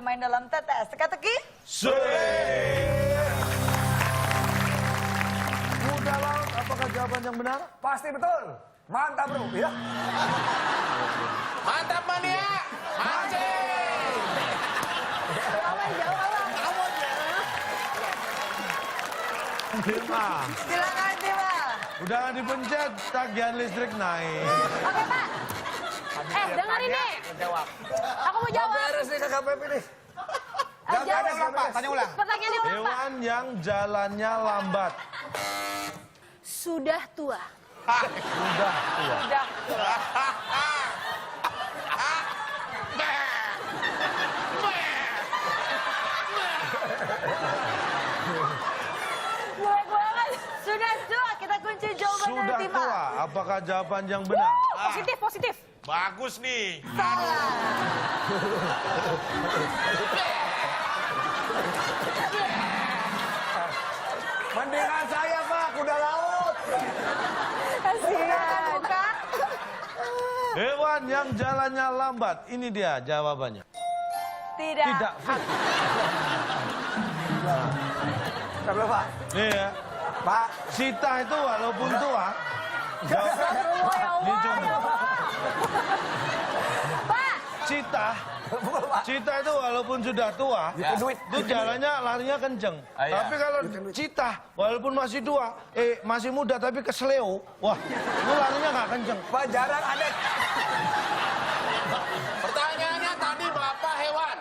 bermain dalam TTS Teka-teki. Kuda laut, apakah jawaban yang benar? Pasti betul. Mantap bro, ya. Mantap mania, mancing. Tim A. Silakan tim A. Udah dipencet, tagihan listrik naik. Oke, Pak. Dengerin nih. Aku mau jawab. Beres nih kakak Pepe nih. Jawab. Tanya ulang Pak, tanya ulang. Pertanyaannya ulang, Pak. Hewan yang jalannya lambat. Sudah tua. Sudah tua. Udah. Gue banget. Sudah tua. Kita kunci jawaban dari Sudah tim A. tua, apakah jawaban yang benar? Positif, positif. Bagus nih. Salah. Mendingan saya Pak, kuda laut. Silakan buka. Hewan yang jalannya lambat, ini dia jawabannya. Tidak. Tidak fit. Ntar dulu Pak. Nih ya, Pak, Sita itu walaupun tua, Astagfirullah, ya ini Allah. coba. Pak. Cita itu walaupun sudah tua, itu jalannya larinya kenceng. Ah, iya. Tapi kalau Cita walaupun masih tua, masih muda tapi kesleo, wah, itu larinya nggak kenceng. Pak jarang ada. Pertanyaannya tadi Bapak hewan.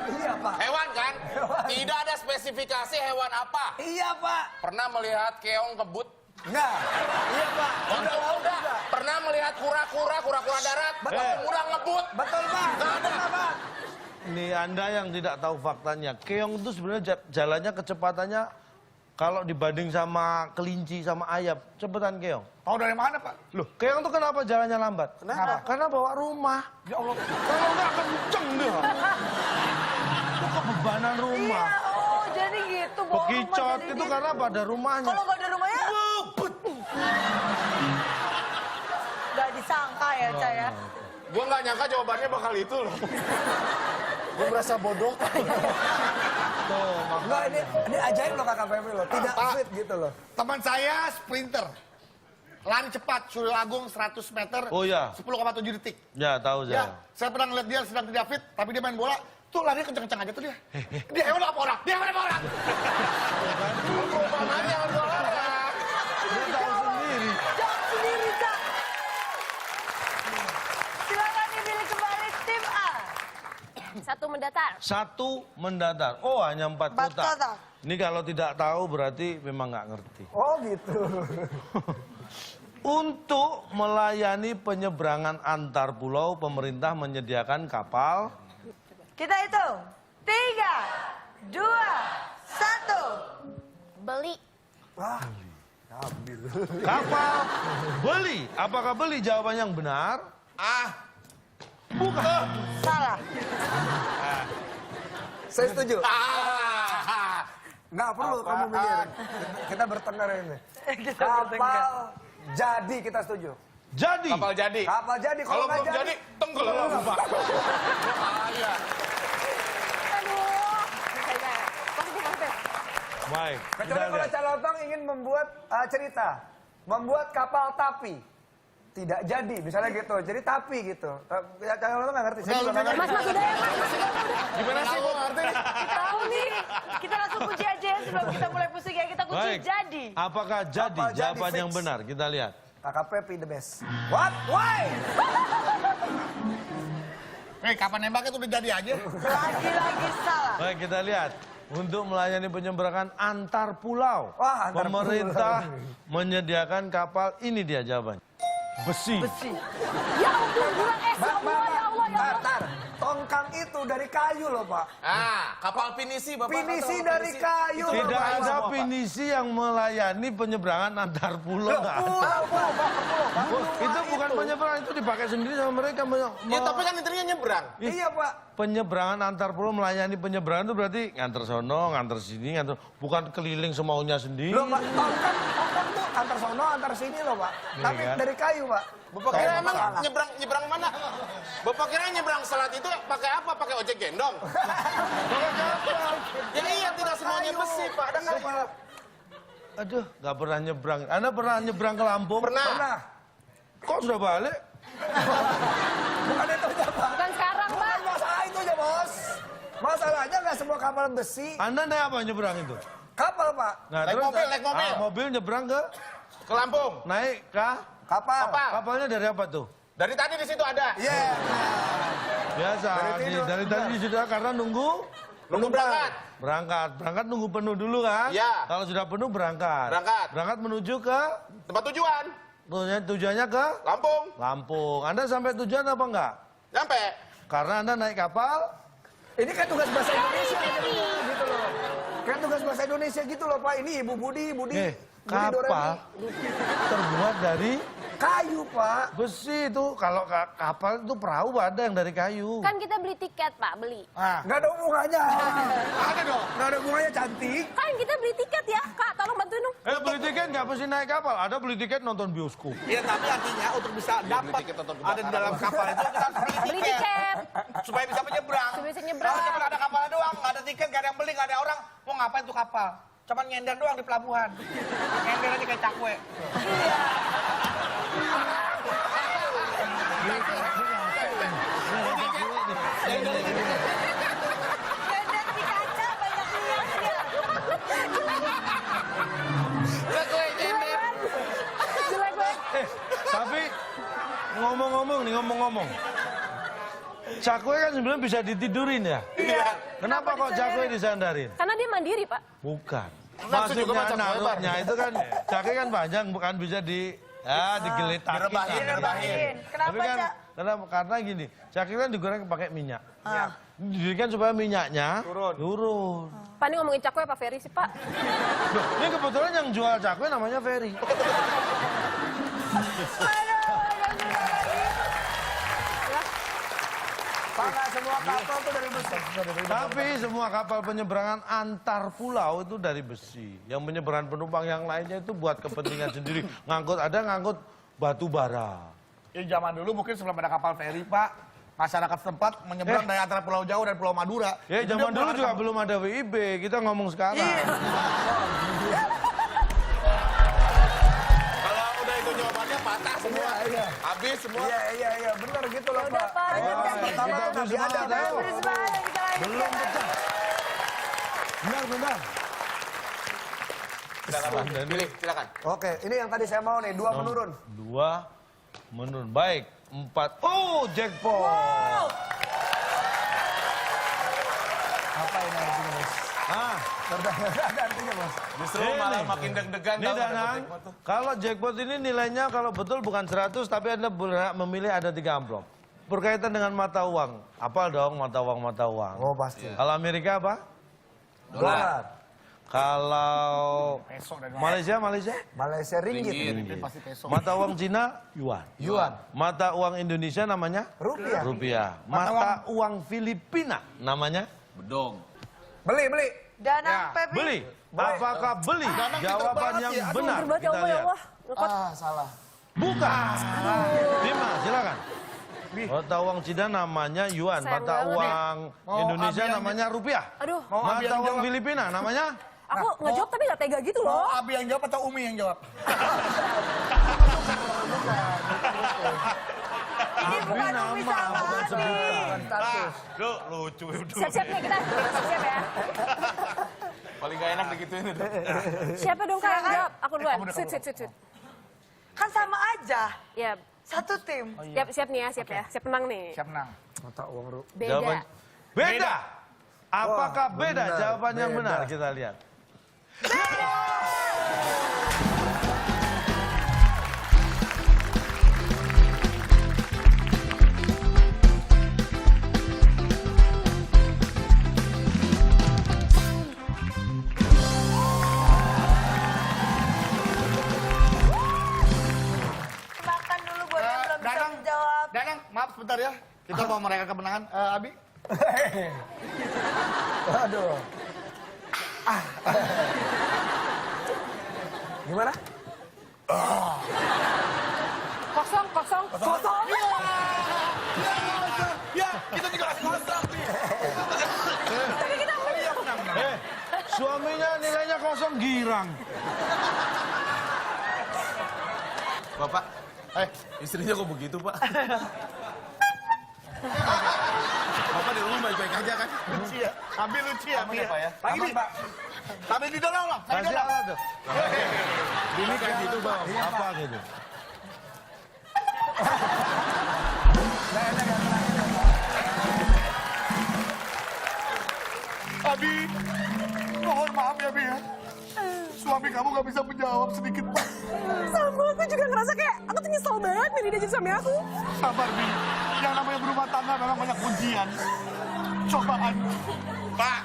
Iya Pak. Hewan kan? Hewan. Tidak ada spesifikasi hewan apa. Iya Pak. Pernah melihat keong kebut? Enggak. Iya Pak. Untuk kuda. Pernah melihat kura-kura darat? Betul. Kura ngebut? Betul Pak. Nggak ada. Betul, Pak. Ini Anda yang tidak tahu faktanya, keong itu sebenarnya jalannya kecepatannya kalau dibanding sama kelinci sama ayam, cepetan keong. Tahu dari mana Pak? Loh, keong tuh kenapa jalannya lambat? Kenapa? Karena bawa rumah. Ya Allah. Kalau nggak kenceng dia. Itu kebebanan rumah. Iya, oh jadi gitu. bawa rumah Bekicot jadi itu gitu. karena pada rumahnya. Kalau nggak ada rumahnya, nggak disangka ya, Ca ya. Gue nggak nyangka jawabannya bakal itu loh. Gue merasa bodoh. Tuh, Enggak, ini ajaib loh kakak Pepe loh. Tidak Pak. fit gitu loh. Teman saya sprinter. Lari cepat, Sulilagung 100 meter. Oh, iya. 10,7 detik. Ya, tahu Ya, saya. saya pernah ngeliat dia sedang tidak fit, tapi dia main bola. Tuh larinya kenceng-kenceng aja tuh dia. Dia hewan apa orang? Dia hewan apa orang? Mana yang olahraga? Dia tahu sendiri. Jawab sendiri, Ca. Silakan dipilih kembali tim A. Satu mendatar. Satu mendatar. Oh, hanya 4 Empat kotak. kotak. Ini kalau tidak tahu berarti memang nggak ngerti. Oh gitu. Untuk melayani penyeberangan antar pulau, pemerintah menyediakan kapal. Kita hitung. 3, 2, 1. Beli. Wah. Ambil. Kapal beli. Apakah beli jawaban yang benar? Bukan. Salah. Saya setuju. Ah. Nggak perlu kamu mikir. Kita bertengkar ini. Kapal jadi kita setuju. Jadi. Kapal jadi. Kapal jadi Kalau nggak belum jadi, tenggelam Pak. Bahaya. Aduh. Positif, positif. Baik. Kecuali kita kalau lihat. Calotong ingin membuat cerita, membuat kapal tapi tidak jadi, misalnya gitu. Jadi tapi gitu. Calotong nggak ngerti. Saya juga nggak ngerti. Mas, udah ya, Mas. Gimana sih gue ngerti? Tahu nih. Kita langsung kunci aja ya sebelum kita mulai pusing ya. Kita kunci Baik. jadi. Apakah jadi? Kapal jadi Jawaban fix. yang benar. Kita lihat. Kakak Pepe the best. What? Why? Kapan nembaknya tuh udah jadi aja. Lagi-lagi salah. Baik, kita lihat. Untuk melayani penyeberangan antar pulau, Wah, antar pemerintah pulau. menyediakan kapal. Ini dia jawabannya. Besi. Besi. Ya ampun, bulan es. Ya Allah, ya Allah, ya Allah. Tar. Tongkang itu dari kayu loh Pak. Kapal pinisi Bapak. Pinisi tahu dari pinisi? kayu loh Tidak Pak. ada definisi yang melayani penyeberangan antar pulau nggak ada. Itu bukan penyeberangan, itu dipakai sendiri sama mereka. Ya tapi kan intinya nyebrang. Iya, Pak. Penyeberangan antar pulau melayani penyeberangan itu berarti nganter sono, nganter sini, nganter, bukan keliling semaunya sendiri. Loh, Pak, tongkang tuh antar sono, antar sini loh, Pak. Tapi kan? dari kayu, Pak. Bapak kira emang nyebrang mana? Bapak kira nyebrang selat itu pakai apa? Pakai ojek gendong? Ya iya, tidak semuanya besi, Pak. Dan kayu. Aduh, nggak pernah nyebrang. Anda pernah nyebrang ke Lampung? Pernah. Kok sudah balik? Bukan itu aja, Pak. Bukan sekarang, Pak. Bukan masalah itu aja, Bos. Masalahnya nggak semua kapal besi. Anda naik apa nyebrang itu? Kapal, Pak. Nah, Naik mobil, naik mobil. Mobil nyebrang ke? Ke Lampung. Naik ke? Kapal. Kapal. Kapalnya dari apa tuh? Dari tadi di situ ada. Iya. Biasa, dari tadi sudah karena nunggu Berangkat. Berangkat nunggu penuh dulu kan? Iya. Kalau sudah penuh berangkat. Berangkat menuju ke Tempat tujuan. tujuannya ke Lampung. Lampung. Anda sampai tujuan apa enggak? Nyampe. Karena Anda naik kapal. Ini kan tugas bahasa Indonesia gitu loh. Kan tugas bahasa Indonesia gitu loh, Pak. Ini Ibu Budi Kapal terbuat dari kayu, Pak. besi itu. Kalau kapal itu perahu ada yang dari kayu. Kan kita beli tiket, Pak, beli. Nggak ada hubungannya. Ada dong. Nggak ada hubungannya, cantik. Kan kita beli tiket ya, Kak, tolong bantuin dong. Beli tiket nggak mesti naik kapal. Ada beli tiket nonton bioskop. Iya, tapi artinya untuk bisa dapat tiket nonton ada di dalam kapal itu kita harus Beli tiket. supaya bisa menyeberang. Supaya bisa nyebrang. Kalau cuma ada kapal doang, nggak ada tiket, nggak ada yang beli, nggak ada orang, mau ngapain tuh kapal? Cuman nyender doang di pelabuhan. Nyender aja kayak cakwe. Dandan di kaca banyak liatnya. Jelek banget. Tapi ngomong-ngomong. Cakwe kan sebenarnya bisa ditidurin ya? Iya. Kenapa kok cakwe disandarin? Karena dia mandiri, Pak. Bukan. Maksud juga Maksudnya macam lebar. naruknya itu kan cakwe kan panjang, bukan bisa digeletakin. Direbahin. Kenapa, Tapi kan Cak? karena gini, cakwe kan digoreng pakai minyak. Didirikan supaya minyaknya turun. Pak, ini ngomongin cakwe Pak Ferry sih, Pak. Loh, ini kebetulan yang jual cakwe namanya Ferry. Pak, nggak semua kapal tuh dari besi. Tapi semua kapal penyeberangan antar pulau itu dari besi. Yang penyeberangan penumpang yang lainnya itu buat kepentingan sendiri. Ngangkut batu bara. Ya, zaman dulu mungkin sebelum ada kapal feri, Pak, masyarakat setempat menyeberang dari antara Pulau Jawa dan Pulau Madura. Ya Itu zaman dia dulu juga kapal. belum ada WIB, kita ngomong sekarang. Kalau udah itu jawabannya patah semua. Iya. Habis semua. Iya, bener gitu loh, Udah, Pak. Yang Wah, pertama kita kan harus Nabi Adam. semangat, ayo. Terus mana kita lagi? Belum pecah. Benar. Silakan. Pilih, silakan. Oke, ini yang tadi saya mau nih, 2 menurun. 2 menurun. Baik, 4. Oh, jackpot. Apa ini artinya, Bos? Ada artinya, Bos. Justru malah makin deg-degan. Ini tau nggak Danang, dapat jackpot tuh. kalau jackpot ini nilainya kalau betul bukan 100, tapi Anda berhak memilih ada 3 amplop. Berkaitan dengan mata uang. Apal dong mata uang. Oh, pasti. Kalau Amerika apa? Dolar. Kalau Peso dan Malaysia? Malaysia ringgit. Ringgit pasti peso. Mata uang Cina? Yuan. Mata uang Indonesia namanya? Rupiah. Mata uang Filipina namanya? Beli. Danang Pepi. Beli. Apakah beli? Jawaban yang benar. Berbuat ya Kita Allah, ya lihat. Allah. Ngekot. Salah. Bukan. Bima, silakan. Mata uang Cina namanya yuan, Sayang mata banget uang Indonesia namanya rupiah. Aduh, Mata uang Filipina namanya? aku ngejawab tapi gak tega gitu loh. Mau Abi yang jawab atau Umi yang jawab? Ini bukan Umi sama Abi. Duh, lucu. Siap-siap nih kita. Siap ya. Paling gak enak digituin itu. Siapa dong Kak yang jawab? Aku duluan. Sweet. Kan sama aja. Ya, Satu tim. siap nih ya, siap ya. Siap menang nih. Siap menang. Mata uang rupiah. Beda. Jawaban- Beda. Apakah Wah, beda? benar, Jawaban yang beda. benar kita lihat. bentar ya. Kita mau merayakan kemenangan. Abi. Aduh. Gimana? Kosong. Ya, kita juga masih kosong nih. Suaminya nilainya kosong girang. Bapak, istrinya kok begitu, Pak? Bapak di rumah baik-baik aja kan? Lucu ya. Abi lucu ya, Abi. Pak ya? Pagi nih, Pak. Tapi didorong lah. Saya Kasih dorong. alat tuh. Ini kayak gitu bang, apa gitu? Abi, mohon maaf ya, Abi ya. Suami kamu gak bisa menjawab sedikit pun. Sama aku juga ngerasa kayak aku tuh nyesel banget Mary dia jadi suami aku. Sabar, Bi. Yang namanya berumah tangga memang banyak ujian. Cobaan. Pak,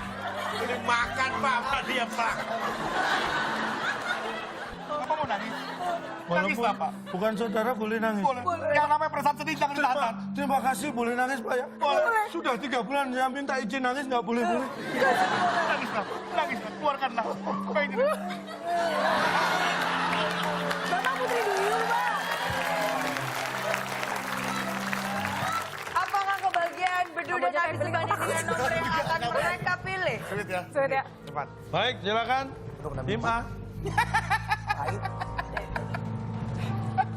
ini makan, Pak. Apa dia, Pak? Bapak mau nangis? Nangis, Walaupun Bapak. bukan saudara boleh nangis. Boleh. Yang namanya perasaan sedih jangan ditahan. Terima kasih, boleh nangis Pak ya? Boleh. Sudah 3 bulan saya minta izin nangis, nggak boleh-boleh. Nangis, Pak. Nangis, Pak. Keluarkanlah. Apa ini? Bapak putri duyung, Pak. Apakah kebahagiaan Bedu dan Abi sebanding dengan nomor yang akan mereka pilih? Sulit ya. Sulit ya. Cepat. Baik, silakan. Tim A.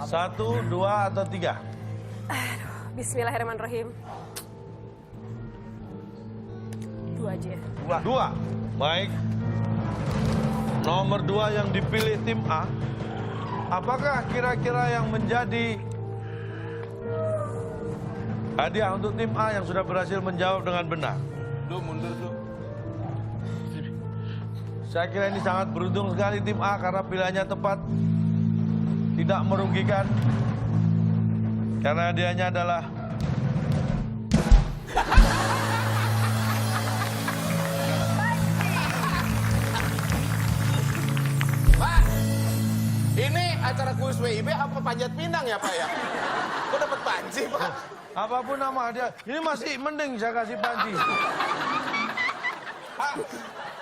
1, 2, atau 3? Bismillahirrahmanirrahim. 2 aja ya. 2. Baik. Nomor 2 yang dipilih tim A. Apakah kira-kira yang menjadi hadiah untuk tim A yang sudah berhasil menjawab dengan benar? Duh, mundur tuh. Saya kira ini sangat beruntung sekali tim A karena pilihannya tepat. Tidak merugikan. Karena hadiahnya adalah Pak, ini acara kuis WIB apa panjat pinang ya, Pak ya? Kok dapat panci, Pak? apapun nama hadiah. Ini masih mending saya kasih panci. Pak,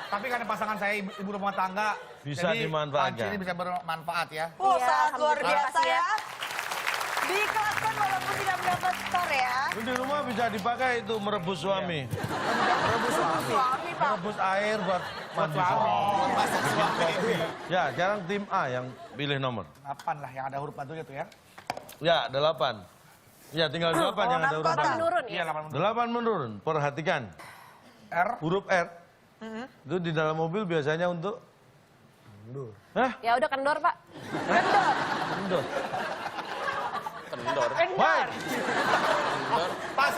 tapi karena pasangan saya ibu rumah tangga. Bisa jadi dimanfaatkan. panci ini bisa bermanfaat ya. Oh, Iya, sangat luar alhamdulillah. biasa ya. Diikhlaskan walaupun tidak mendapat skor ya. Itu di rumah bisa dipakai itu merebus suami. Suami, Pak. Merebus air buat mandi suami. Masak suami. Ya, sekarang tim A yang pilih nomor. 8 lah yang ada huruf batunya tuh ya. Ya, 8. Ya, tinggal 8 yang ada huruf Bapak A. menurun Iya, ya. 8 8 menurun. Perhatikan. R. Huruf R. Itu di dalam mobil biasanya untuk kendor. Hah? Ya udah kendor, Pak. Kendor. Kendor. Baik. Pak,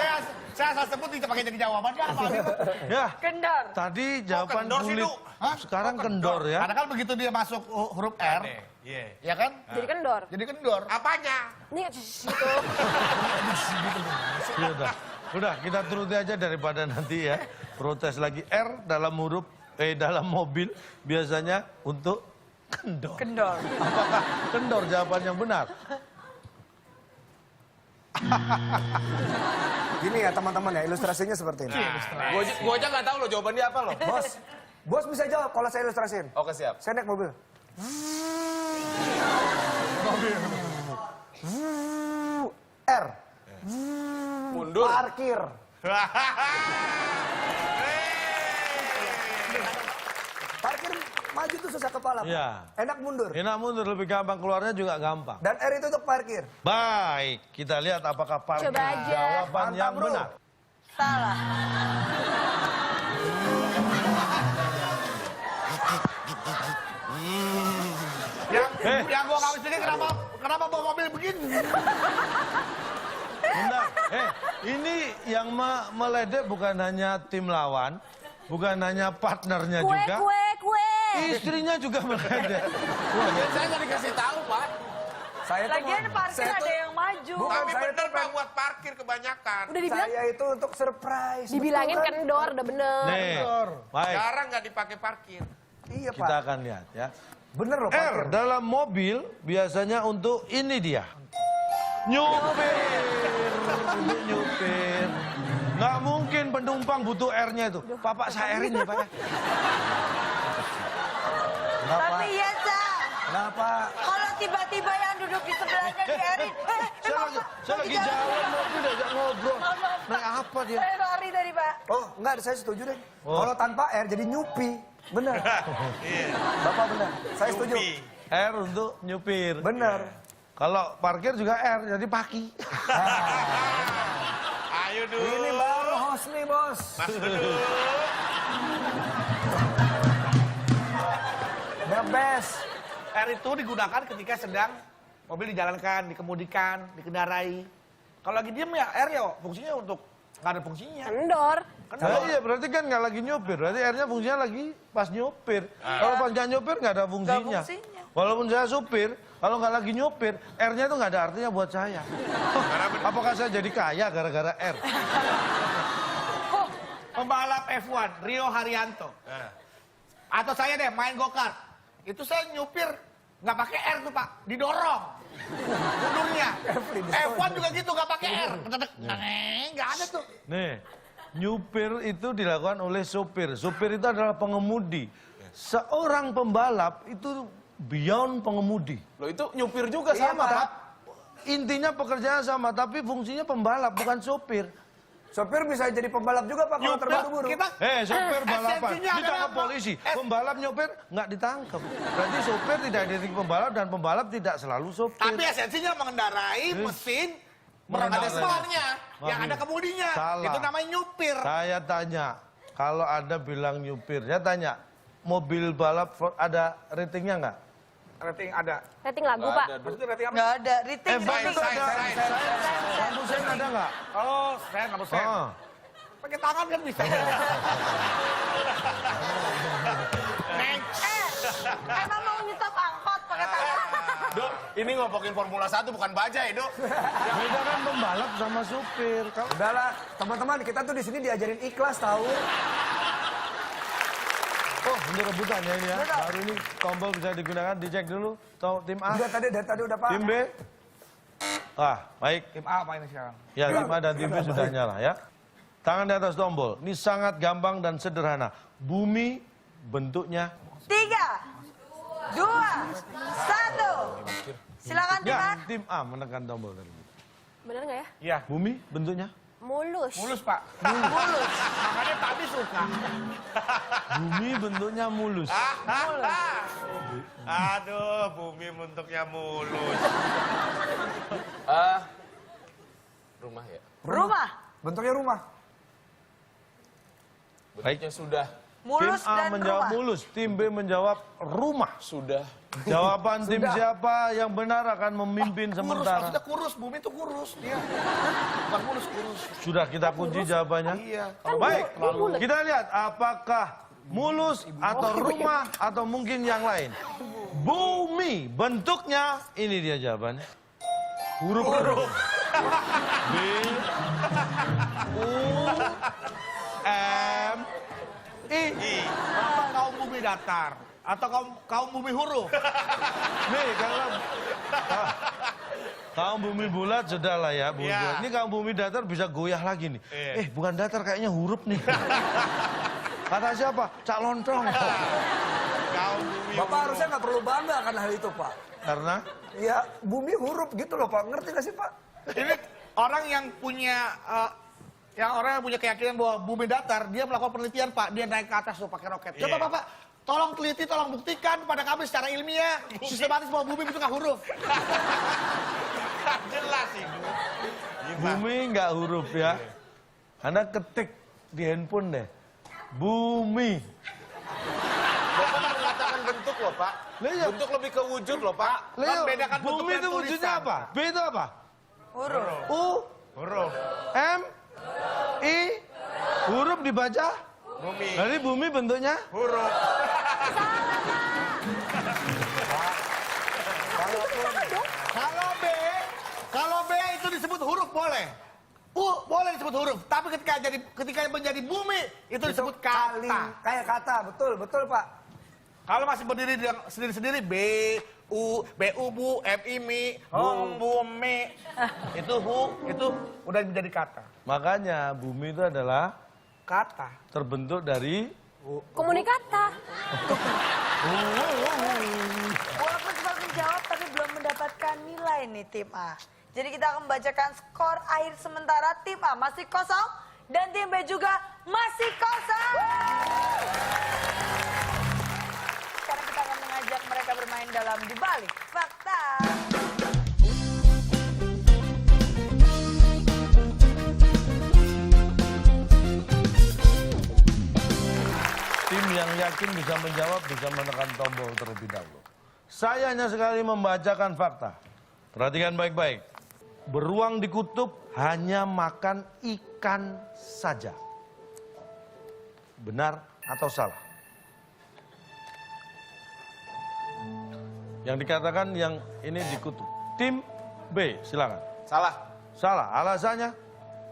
saya sebut tidak pakai jadi jawaban kan apa gitu. Ya, Kendor. tadi jawaban kendor sih, kulit. Du? Hah? Sekarang kendor ya. Karena kan begitu dia masuk huruf R, Iya. ya kan? Jadi kendor. Jadi kendor. Apanya? Nih gitu. Udah, kita turuti aja daripada nanti ya protes lagi. R dalam huruf dalam mobil biasanya untuk kendor. Kendor. Apakah kendor jawaban yang benar? Gini ya teman-teman ya, ilustrasinya seperti ini. Gua aja nggak tahu loh jawabannya apa loh. Bos bisa jawab kalau saya ilustrasiin. Oke, siap. Saya naik mobil. R. Mundur. Parkir. Parkir maju tuh susah kepala. Pak. Iya. Enak mundur. Enak mundur lebih gampang, keluarnya juga gampang. Dan R itu untuk parkir. Baik, kita lihat apakah parkir Coba aja. jawaban Mantap, yang bro. benar. Salah. Yang gua nggak pikir kenapa bawa mobil begini? Bentar. Ini yang meledek bukan hanya tim lawan, bukan hanya partnernya Kue, juga. kue. Istrinya juga meledek. Saya nggak dikasih tahu, Pak. Saya tuh Lagian parkir saya ada tuh- yang maju. Bukan, Tapi saya bener, tuh Pak, buat parkir kebanyakan. Udah dibilang, Saya itu untuk surprise. dibilangin betul kan? kendor, udah bener. Nih, baik. Jarang nggak dipakai parkir. Iya Pak. Kita akan lihat ya. Bener loh R parkir. dalam mobil biasanya untuk ini dia. nyupir. Untuk nyupir. Nggak mungkin penumpang butuh R-nya itu. Bapak saya R-in ya Pak ya. Kenapa? Tapi iya, Sa. Kenapa? Kalau tiba-tiba yang duduk di sebelahnya di Erin, Saya lagi jalan mobil diajak ngobrol. Naik apa dia? Saya lari tadi, Pak. Oh, enggak, saya setuju deh. Oh. Kalau tanpa R jadi nyupi. Benar. Bapak benar. Saya setuju. R untuk nyupir. Benar. Kalau parkir juga R, jadi paki. Ayo dulu. Ini baru host nih, Bos. Mas dulu. The best. R itu digunakan ketika sedang mobil dijalankan, dikemudikan, dikendarai. Kalau lagi diem ya R ya fungsinya untuk nggak ada fungsinya. Kendor. Nah, iya berarti kan nggak lagi nyupir, berarti R-nya fungsinya lagi pas nyupir. Kalau pas nggak nyupir nggak ada fungsinya. fungsinya. Walaupun saya supir, kalau nggak lagi nyupir, R-nya itu nggak ada artinya buat saya. Apakah saya jadi kaya gara-gara R? Pembalap F1 Rio Haryanto. Atau saya deh main go-kart. Itu saya nyupir nggak pakai R tuh Pak, didorong. Mundurnya. F1 juga gitu nggak pakai R. Nggak ada tuh. Nih, nyupir itu dilakukan oleh supir. Supir itu adalah pengemudi. Seorang pembalap itu beyond pengemudi. Loh itu nyupir juga Iya, sama, Pak. Pak. Intinya pekerjaan sama, tapi fungsinya pembalap, bukan supir. Sopir bisa jadi pembalap juga, Pak, kalau terburu-buru. Kita Supir balapan, esensinya ditangkap adalah apa? polisi. Pembalap nyopir nggak ditangkap. Berarti supir tidak identik pembalap dan pembalap tidak selalu supir. Tapi esensinya mengendarai mesin ada sebenarnya yang ada kemudinya. Salah. Itu namanya nyupir. Saya tanya, kalau ada bilang nyupir, saya tanya, mobil balap ada ratingnya nggak? Rating ada. Rating lagu, Pak. Maksudnya rating apa? Nggak ada. Rating, F1 itu Sains, ada. sains. Lampu sen ada nggak? Oh, saya nggak mau sen. Oh. Pakai tangan kan bisa. Emang mau nyetop angkot pakai tangan. Dok, ini ngomongin Formula 1 bukan bajai, Dok. Beda kan pembalap sama supir. Kalau Udahlah, teman-teman, kita tuh di sini diajarin ikhlas tahu. oh, ini rebutan ya ini ya. Baru ini tombol bisa digunakan, dicek dulu. Tim A, Udah tadi dari tadi udah, Pak. tim B. Ah, baik. Tim A apa ini sekarang? Ya, tim A dan tim B sudah nyala ya. Tangan di atas tombol. Ini sangat gampang dan sederhana. Bumi bentuknya 3, 2, 1. Silakan tim A. ya, tim A menekan tombol tadi. Bener nggak ya? Iya. Bumi bentuknya Mulus. Mulus, Pak. Mulus. Makanya Pak Abi suka. bumi bentuknya mulus. Aduh, bumi bentuknya mulus. Rumah ya? Rumah. Bentuknya rumah. Bentuknya sudah. Mulus Tim A dan menjawab rumah. mulus, tim B menjawab rumah. Sudah. Jawaban tim siapa yang benar akan memimpin Kurus, sementara. maksudnya kurus. Bumi itu kurus. Dia. Bukan mulus, kurus. Sudah kita kunci jawabannya. Iya. Baik, kita lihat apakah mulus atau rumah atau mungkin yang lain. Bumi bentuknya ini dia jawabannya. Huruf B U M I. Apa kaum bumi datar? Atau kaum bumi huruf? Nih kalau kaum bumi bulat sudah lah ya, bumi Iya. bulat. Ini kaum bumi datar bisa goyah lagi nih. Iya. Bukan datar kayaknya huruf nih. Kata siapa? Cak Lontong. Kaum bumi Bapak harusnya nggak perlu bangga akan hal itu, Pak. Karena Ya, bumi huruf gitu loh, Pak. Ngerti nggak sih, Pak? Ini orang yang punya keyakinan bahwa bumi datar, dia melakukan penelitian, Pak. Dia naik ke atas tuh pakai roket. Coba Iya. Bapak, tolong teliti, tolong buktikan kepada kami secara ilmiah, sistematis bahwa bumi itu nggak huruf. jelas Ibu. bumi nggak huruf ya. Anda ketik di handphone deh. Bumi. Bapak mengatakan bentuk loh, Pak. Lah iya. Bentuk lebih ke wujud loh, Pak. Leo, bedakan bentuk bumi dan itu wujudnya tulisan. apa? B itu apa? Huruf. U Huruf. M I huruf dibaca. Bumi. Jadi bumi bentuknya Huruf. Kalau B itu disebut huruf boleh. U boleh disebut huruf, tapi ketika menjadi bumi itu disebut Kali, kata. kayak kata, betul, betul, Pak. Kalau masih berdiri sendiri-sendiri B, BU bu, MI mi, bumi. Itu udah menjadi kata. Makanya bumi itu adalah Kata. terbentuk dari Komunikata. Walaupun sempat menjawab tapi belum mendapatkan nilai nih tim A. Jadi kita akan membacakan skor akhir sementara tim A masih kosong dan tim B juga masih kosong. Sekarang kita akan mengajak mereka bermain dalam Dibalik Fakta. tim yang yakin bisa menjawab, bisa menekan tombol terlebih dahulu. Saya hanya sekali membacakan fakta. Perhatikan baik-baik. Beruang di kutub hanya makan ikan saja. Benar atau salah? Yang dikatakan yang ini di kutub. Tim B, silakan. Salah. Salah, alasannya?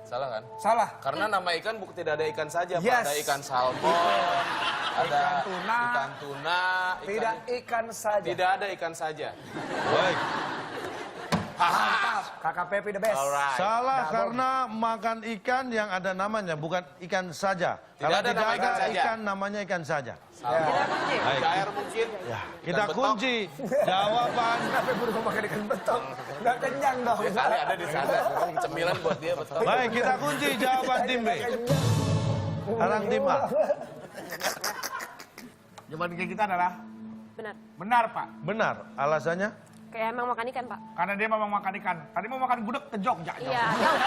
Salah kan? Salah. Karena nama ikan tidak ada ikan saja, Pak. Yes. Ada ikan salmon, ada Ikan tuna. ikan tuna, Tidak ikan saja. tidak ada ikan saja. Baik. Mantap. Kakak Pepi the best. Alright. Salah karena makan ikan yang ada namanya, bukan ikan saja. Kalau ada nama ikan saja. ikan namanya ikan saja. Kita kunci. Baik. Air mungkin. Ya, kita betok. kunci jawaban. Kenapa baru mau makan ikan betok? Nggak kenyang dong. Ya kali ada di sana. Cemilan buat dia betul. Baik, kita kunci jawaban tim B. Sekarang tim A. Jawaban kita adalah Benar. benar, Pak. Benar, alasannya? Kayak emang makan ikan, Pak. Karena dia memang makan ikan. Tadi mau makan gudeg ke Jogja. Iya, jauh.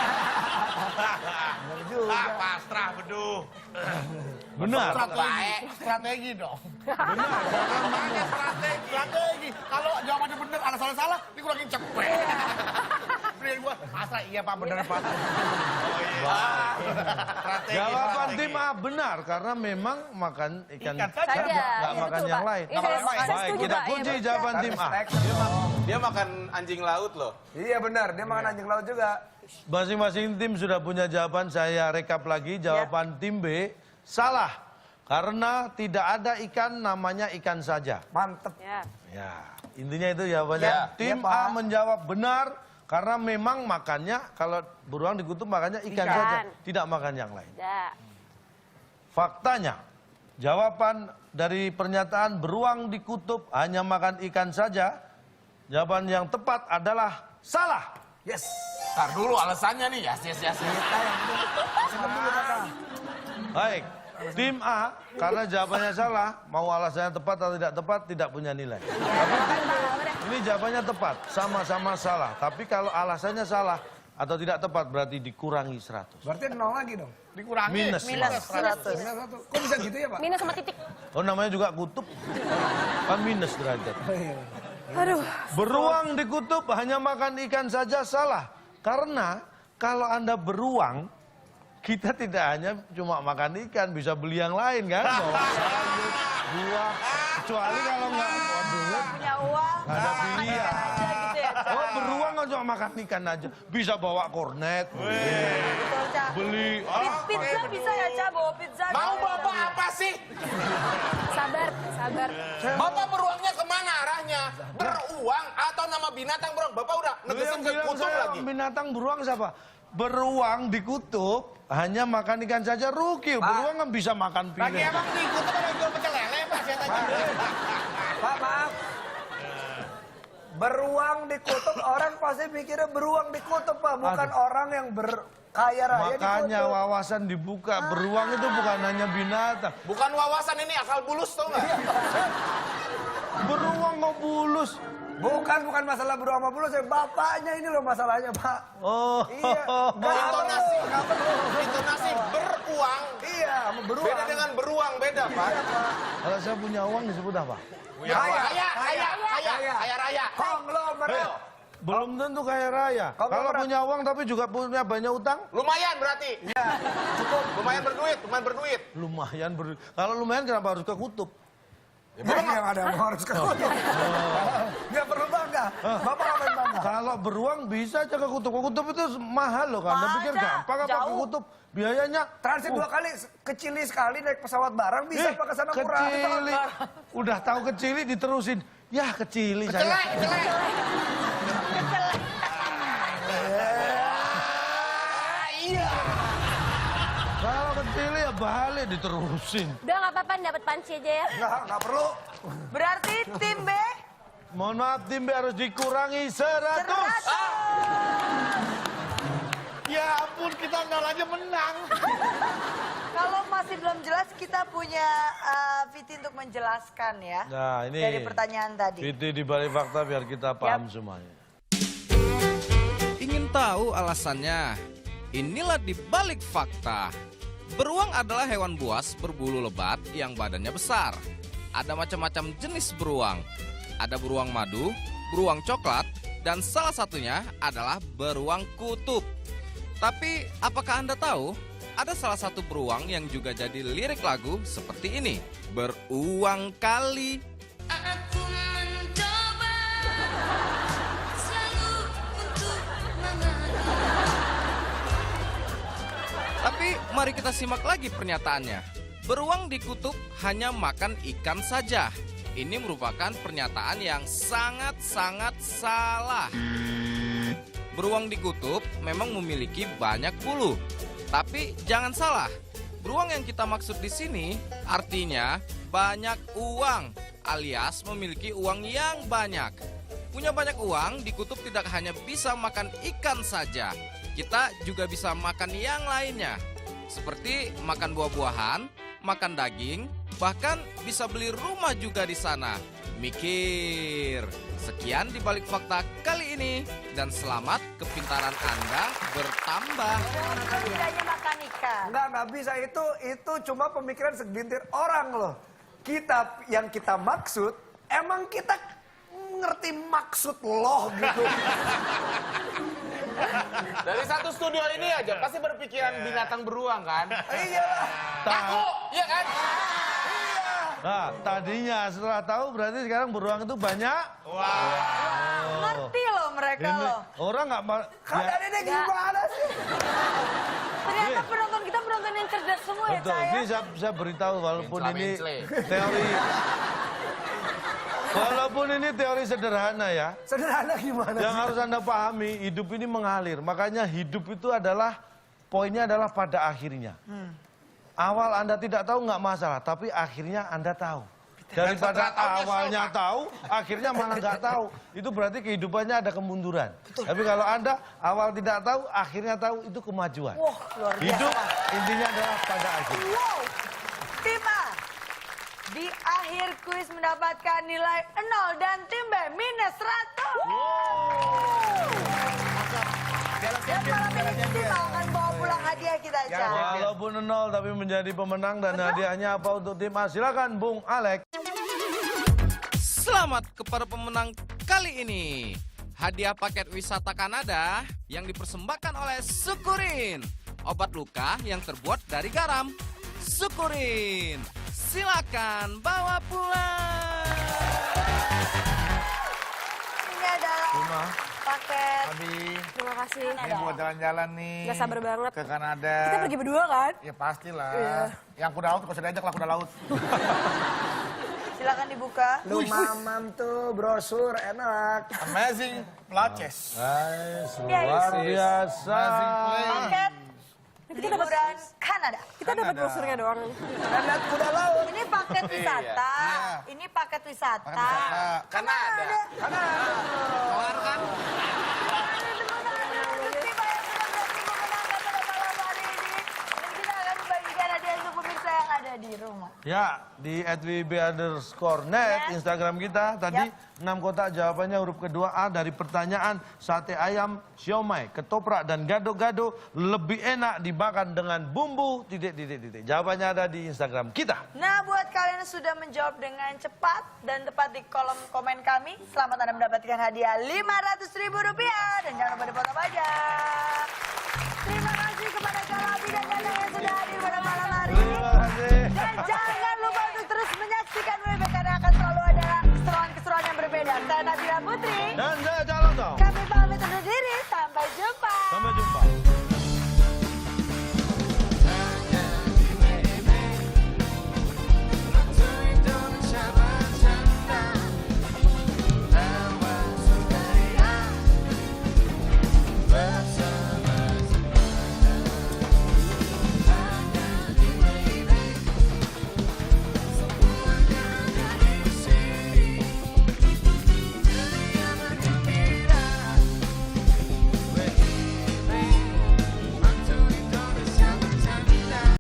Pasrah, beduh. Benar. Strategi dong. Benar. Namanya strategi. Kalau jawabannya benar, ada salah-salah, dikurangin cepet. Beri gua, pasrah iya Pak, benar Pak. Strategi. Jawaban tim A benar karena memang makan ikan Ikan saja, saja. nggak Iya, makan betul, yang Pak. lain. Iya, saya Baik, setuju, kita Pak. Iya, kunci betul. jawaban tim A. Dia makan anjing laut loh. Iya benar, dia makan anjing laut juga. Masing-masing tim sudah punya jawaban, saya rekap lagi. Jawaban tim B salah karena tidak ada ikan namanya ikan saja. Mantep. Ya. Ya, intinya itu jawabannya. Ya, Tim ya, A Pak. menjawab benar karena memang makannya kalau beruang di kutub makannya ikan Ikan. saja, tidak makan yang lain. Ya. Faktanya, jawaban dari pernyataan beruang di kutub hanya makan ikan saja, jawaban yang tepat adalah salah. Yes. Ntar dulu alasannya nih, yes. Baik, tim A karena jawabannya salah, mau alasannya tepat atau tidak tepat tidak punya nilai. Tapi tim B, ini jawabannya tepat, sama-sama salah. Tapi kalau alasannya salah atau tidak tepat berarti dikurangi 100. Berarti 0 lagi dong. Dikurangi. Minus. Minus 100. Kok bisa gitu ya Pak? Minus sama titik. Oh namanya juga kutub, kan minus derajat. Aduh. Beruang di kutub hanya makan ikan saja salah. Karena kalau Anda beruang, kita tidak hanya cuma makan ikan, bisa beli yang lain kan? Bawa sayur, buah. Kecuali kalau nggak duit, Punya uang. nggak ada pilihan. Aja gitu ya. Ca. Oh beruang nggak cuma makan ikan aja, bisa bawa kornet, Betul, Ca. beli. Pizza bisa ya, Ca, bawa pizza. Mau gitu. bapak apa sih? Sabar, sabar. Bapak beruangnya kemana arahnya? Beruang atau nama binatang beruang? Bapak udah Lu negesin yang ke bilang kutub saya lagi. binatang beruang siapa? Beruang di kutub hanya makan ikan saja rugi. Beruang kan bisa makan Lagi piring. emang di kutub ada jual pecel lele, Pak. Saya tanya. Pak maaf. Beruang di kutub, orang pasti mikirnya beruang di kutub Pak. Bukan orang yang berkaya raya di Makanya kutub. wawasan dibuka. Beruang itu bukan hanya binatang. Bukan wawasan ini, akal bulus tau nggak? Beruang kok bulus. Bukan masalah beruang sama bulus, bapaknya ini loh masalahnya Pak. Oh. Iya, nggak Intonasi. perlu, nggak perlu. Intonasi beruang. Iya, sama beruang. Beda dengan beruang, beda Pak. Kalau saya punya uang disebut apa? Kaya raya. Konglomerat. Belum tentu kaya raya. Kalau Kalau berat. punya uang tapi juga punya banyak utang, Lumayan berarti. Iya, cukup. Lumayan berduit. lumayan. Kalau lumayan kenapa harus ke kutub? Yang ada harus kekutuk. Nggak perlu bangga. Bapak ngapain bangga? Kalau beruang bisa aja ke kutub. Ke kutub itu mahal loh kan. Anda Mahal, pikir Cak. gampang apa ke Jauh. kutub? Biayanya Transit 2 kali, ke Cili sekali naik pesawat barang bisa Pak ke sana murah. kecili. Udah tahu kecili diterusin. Ya kecili saya. Kecelek. Kalau kecili ya balik diterusin. Udah nggak apa-apa, dapat panci aja ya. Nggak perlu. Berarti tim B Mohon maaf tim B harus dikurangi 100. 100. Ya ampun, kita 0 aja menang. Kalau masih belum jelas, kita punya Viti untuk menjelaskan ya. Nah ini. Dari pertanyaan tadi. Itu di balik fakta biar kita paham semuanya. Ingin tahu alasannya? Inilah di balik fakta. Beruang adalah hewan buas berbulu lebat yang badannya besar. Ada macam-macam jenis beruang. Ada beruang madu, beruang coklat, dan salah satunya adalah beruang kutub. Tapi apakah Anda tahu? Ada salah satu beruang yang juga jadi lirik lagu seperti ini. Beruang kali. Aku mencoba selalu untuk mengerti. Tapi mari kita simak lagi pernyataannya. Beruang di kutub hanya makan ikan saja. Ini merupakan pernyataan yang sangat-sangat salah. Beruang di kutub memang memiliki banyak bulu. Tapi jangan salah, beruang yang kita maksud di sini artinya banyak uang, alias memiliki uang yang banyak. Punya banyak uang di kutub tidak hanya bisa makan ikan saja, kita juga bisa makan yang lainnya. Seperti makan buah-buahan, makan daging, bahkan bisa beli rumah juga di sana. Mikir. Sekian di balik fakta kali ini dan selamat kepintaran Anda bertambah. Tidak hanya makan ikan. Nggak bisa itu cuma pemikiran segelintir orang loh. Kita yang kita maksud, emang kita ngerti maksud loh gitu. Dari satu studio ini aja pasti berpikiran binatang beruang kan? Iya. Takut, iya kan? Nah tadinya setelah tahu berarti sekarang beruang itu banyak. Ngerti loh mereka Ini loh. orang nggak ya, Kalian ini gimana sih? Ternyata penonton kita penonton yang cerdas semua ya, betul. Cak, ya. Ini saya beritahu walaupun ini Mencela-mencela. teori. Walaupun ini teori sederhana ya. Sederhana gimana Yang sih? harus Anda pahami, hidup ini mengalir. Makanya hidup itu adalah, poinnya adalah pada akhirnya. Awal Anda tidak tahu nggak masalah, tapi akhirnya Anda tahu. Daripada setelah tahunya awalnya shock. tahu, akhirnya malah nggak tahu. Itu berarti kehidupannya ada kemunduran. Tapi kalau Anda awal tidak tahu, akhirnya tahu, itu kemajuan. Wah, luar biasa. Hidup intinya adalah pada akhir. Wow, tim A di akhir kuis mendapatkan nilai 0 dan tim B minus 100. Dan malam ini tim A akan bawa pulang hadiah kita, Cak. Walaupun 0 tapi menjadi pemenang dan hadiahnya apa untuk tim A? Silakan Bung Alek. Selamat kepada pemenang kali ini. Hadiah paket wisata Kanada yang dipersembahkan oleh Sukurin. Obat luka yang terbuat dari garam. Sukurin. Silakan bawa pulang. Ini adalah paket. Abi, Terima kasih. ini buat jalan-jalan nih. Nggak sabar banget. Ke Kanada. Kita pergi berdua kan? Ya pastilah. Yang kuda laut, kau diajak lah kuda laut. Silakan dibuka. Lu mamam tuh brosur enak. Amazing Places. Luar biasa. Amazing place. Paket liburan Kanada. Kita dapat brosurnya doang. Dan lihat kuda laut. Ini paket wisata. Iya. Ini paket wisata. Kanada. Kelar kan? Di rumah. Ya, di @wb_net Instagram kita tadi 6 kotak jawabannya huruf kedua A dari pertanyaan sate ayam, siomay, ketoprak dan gado-gado lebih enak dimakan dengan bumbu ... Jawabannya ada di Instagram kita. Nah, buat kalian yang sudah menjawab dengan cepat dan tepat di kolom komen kami, selamat Anda mendapatkan hadiah Rp500.000 dan jangan lupa dipotong pajak. Terima kasih kepada Kalabi dan Nana yang sudah hadir pada malam hari ini. Terima kasih. Dan jangan lupa untuk terus menyaksikan WB karena akan Putri. Dan saya calon dong. Kami